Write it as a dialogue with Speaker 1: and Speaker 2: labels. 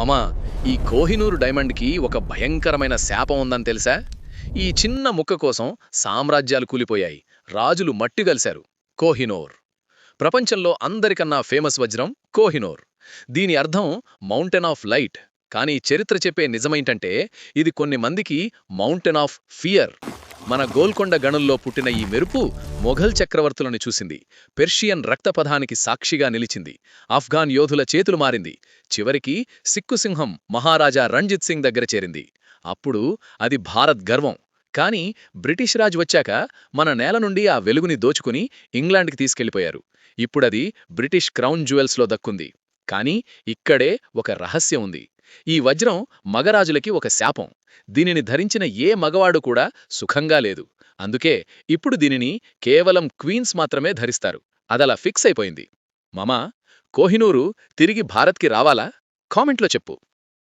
Speaker 1: మామా, ఈ కోహినూరు డైమండ్కి ఒక భయంకరమైన శాపం ఉందని తెలుసా? ఈ చిన్న ముక్క కోసం సామ్రాజ్యాలు కూలిపోయాయి, రాజులు మట్టిగలిశారు. కోహినూర్ ప్రపంచంలో అందరికన్నా ఫేమస్ వజ్రం కోహినూర్. దీని అర్థం మౌంటైన్ ఆఫ్ లైట్. కానీ చరిత్ర చెప్పే నిజమేంటంటే ఇది కొన్ని మందికి మౌంటైన్ ఆఫ్ ఫియర్. మన గోల్కొండ గనుల్లో పుట్టిన ఈ మెరుపు మొఘల్ చక్రవర్తులను చూసింది, పెర్షియన్ రక్తపథానికి సాక్షిగా నిలిచింది, ఆఫ్ఘాన్ యోధుల చేతులు మారింది, చివరికి సిక్కు సింహం మహారాజా రణ్జిత్ సింగ్ దగ్గర చేరింది. అప్పుడు అది భారత్ గర్వం. కానీ బ్రిటిష్ రాజ్ వచ్చాక మన నేల నుండి ఆ వెలుగుని దోచుకుని ఇంగ్లాండ్కి తీసుకెళ్లిపోయారు. ఇప్పుడది బ్రిటిష్ క్రౌన్ జ్యువెల్స్లో దక్కుంది. కానీ ఇక్కడే ఒక రహస్యం ఉంది. ఈ వజ్రం మగరాజులకి ఒక శాపం. దీనిని ధరించిన ఏ మగవాడు కూడా సుఖంగా లేదు. అందుకే ఇప్పుడు దీనిని కేవలం క్వీన్స్ మాత్రమే ధరిస్తారు. అదలా ఫిక్స్ అయిపోయింది. మామా, కోహినూరు తిరిగి భారత్కి రావాలా? కామెంట్లో చెప్పు.